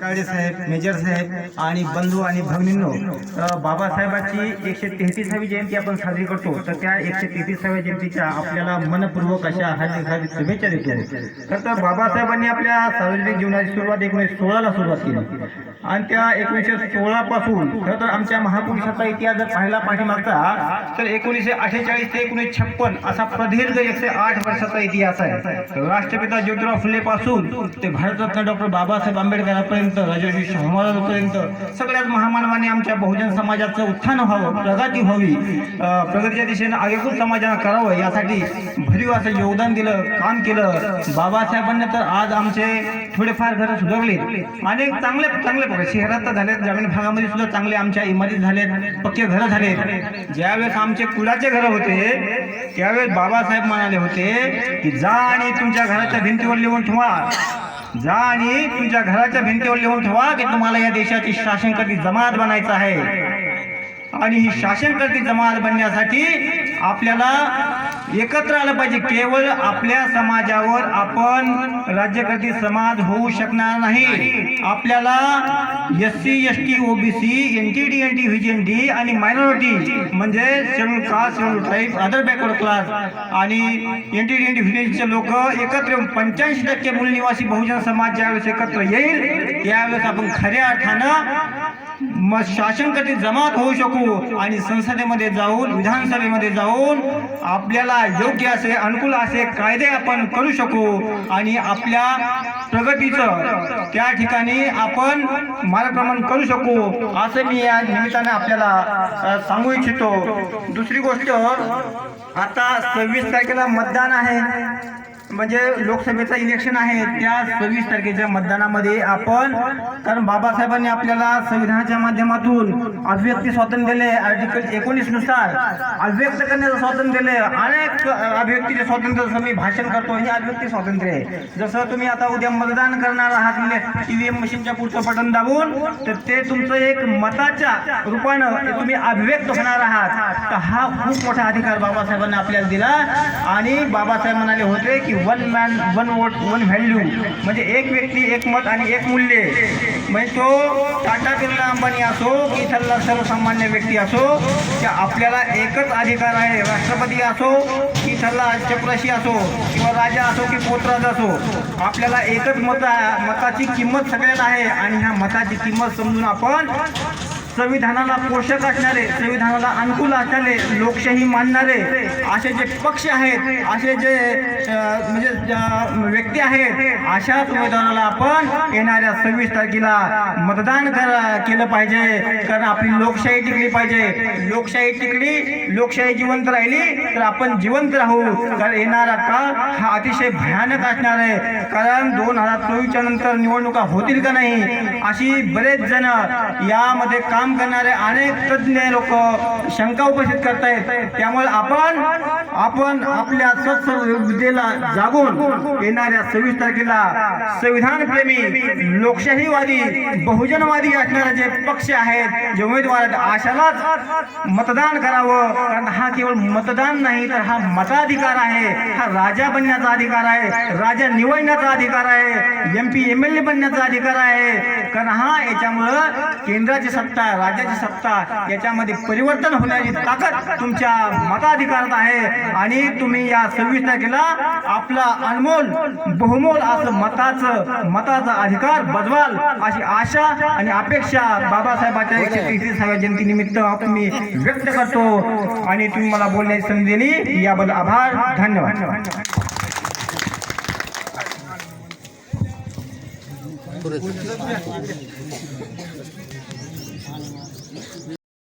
काळे साहेब, major साहेब आणि बंधू आणि भगिनींनो, बाबासाहेबांची 133वी जयंती आपण साजरी करतो. तर त्या 133व्या जयंतीच्या आपल्याला मनपूर्वक अशा हार्दिक शुभेच्छा देतो. तर बाबासाहेबांनी आपल्या सार्वजनिक जीवनाची सुरुवात 1916ला सुरुवात केली आणि त्या 1916 पासून खरं तर आमच्या महापुरुषाचा इतिहास जर पाहिला पाठीमागचा तर 1948 ते 1956 असा प्रदीर्घ 108 वर्षाचा इतिहास आहे. राष्ट्रपिता ज्योतिराव फुले पासून ते भारतरत्न डॉक्टर बाबासाहेब आंबेडकरांपर्यंत, राजर्षी शाहू महाराजांपर्यंत सगळ्याच महामानवांनी आमच्या बहुजन समाजाचं उत्थान व्हावं, प्रगती व्हावी, प्रगतीच्या दिशेने आगेकूच समाजाला करावं यासाठी भरीव असं योगदान दिलं, काम केलं. बाबासाहेबांनी तर आज आमचे थोडेफार घरं सुधारले, अनेक चांगले प्रकारे शहरात तर झालेत, ग्रामीण भागामध्ये सुद्धा चांगले आमच्या इमारती झालेत, पक्के घरं झालेत. ज्यावेळेस आमचे कुलाचे घरं होते त्यावेळेस बाबासाहेब म्हणाले होते की जा आणि तुमच्या घराच्या भिंतीवर लिहून ठेवा, जा आणि तुमच्या घराच्या भिंतीवर लिहून ठेवा की तुम्हाला या देशाची शासनकर्ती जमात बनायचं आहे. आणि ही शासनकर्ती जमात बनण्यासाठी आपल्याला एकत्र आलं पाहिजे. केवळ आपल्या समाजावर आपण राज्यकर्ती समाज होऊ शकणार नाही. आपल्याला SC, ST, OBC, NTD, NT, VGND आणि मायनॉरिटी म्हणजे schedule caste, schedule tribe, other backward class आणि NTD, NT, VGND लोक एकत्र येऊन 85% मूलनिवासी बहुजन समाज ज्यावेळेस एकत्र येईल त्यावेळेस आपण खऱ्या अर्थानं शासनकर्ती जमात होऊ शकू आणि संसदेमध्ये जाऊन, विधानसभेमध्ये जाऊन आपल्याला योग्य असे, अनुकूल असे कायदे आपण करू शकू आणि आपल्या प्रगतीचं त्या ठिकाणी आपण मार्गक्रमण करू शकू असं मी या निमित्ताने आपल्याला सांगू इच्छितो. दुसरी गोष्ट, आता 26 तारखेला मतदान आहे, म्हणजे लोकसभेचं इलेक्शन आहे. त्या 26 तारखेच्या मतदानामध्ये आपण, कारण बाबासाहेबांनी आपल्याला संविधानाच्या माध्यमातून अभिव्यक्ती स्वातंत्र्य दिले, आर्टिकल 19 नुसार अभिव्यक्त करण्याचं स्वातंत्र्य दिले. अनेक अभिव्यक्तीचे स्वातंत्र्य, जसं मी भाषण करतो हे अभिव्यक्ती स्वातंत्र्य आहे. जसं तुम्ही आता उद्या मतदान करणार आहात EVM मशीनच्या पुढचं बटन दाबून, तर ते तुमचं एक मताच्या रूपानं तुम्ही अभिव्यक्त होणार आहात. तर हा खूप मोठा अधिकार बाबासाहेबांनी आपल्याला दिला. आणि बाबासाहेब म्हणाले होते की 1 मॅन 1 वोट 1 व्हॅल्यू, म्हणजे एक व्यक्ती एक मत आणि एक मूल्य. म्हणजे तो टाटा, बिर्ला, अंबानी असो की इथला सर्वसामान्य व्यक्ती असो, त्या आपल्याला एकच अधिकार आहे. राष्ट्रपती असो की इथला चपराशी असो किंवा राजा असो की पोतराज असो, आपल्याला एकच मताची किंमत सगळ्यात आहे. आणि ह्या मताची किंमत समजून आपण संविधानाला पोषक असणारे, संविधानाला अनुकूल असणारे, लोकशाही मानणारे असे जे पक्ष आहेत, असे जे म्हणजे व्यक्ती आहेत, अशा संविधानाला आपण येणाऱ्या 26 तारखेला मतदान केलं पाहिजे. कारण आपली लोकशाही टिकली पाहिजे. लोकशाही टिकली, लोकशाही जिवंत राहिली तर आपण जिवंत राहू. कारण येणारा काळ हा अतिशय भयानक असणार आहे. कारण 2024च्या नंतर निवडणुका होतील का नाही अशी बरेच जण यामध्ये काम करणारे अनेक तज्ञ लोक शंका उपस्थित करतायत. त्यामुळे आपण आपल्या सत्सविद्येला जागून येणाऱ्या 26 तारखेला संविधान प्रेमी, लोकशाहीवादी, बहुजनवादी असणारे जे पक्ष आहेत, जे उमेदवार आहेत, अशालाच मतदान करावं. कारण हा केवळ मतदान नाही तर हा मताधिकार आहे. हा राजा बनण्याचा अधिकार आहे, राजा निवडण्याचा अधिकार आहे, MP MLA बनण्याचा अधिकार आहे. कारण हा याच्यामुळं केंद्राची सत्ता, राज्याची सत्ता याच्यामध्ये परिवर्तन होण्याची ताकद तुमच्या मताधिकारात आहे. आणि तुम्ही या 26 तारखेला आपला अनमोल बहुमोल असं मताचा अधिकार बजवाल अशी आशा आणि अपेक्षा बाबासाहेबांच्या 133व्या जयंतीनिमित्त मी व्यक्त करतो. आणि तुम्ही मला बोलण्याची संधी दिली याबद्दल आभार, धन्यवाद.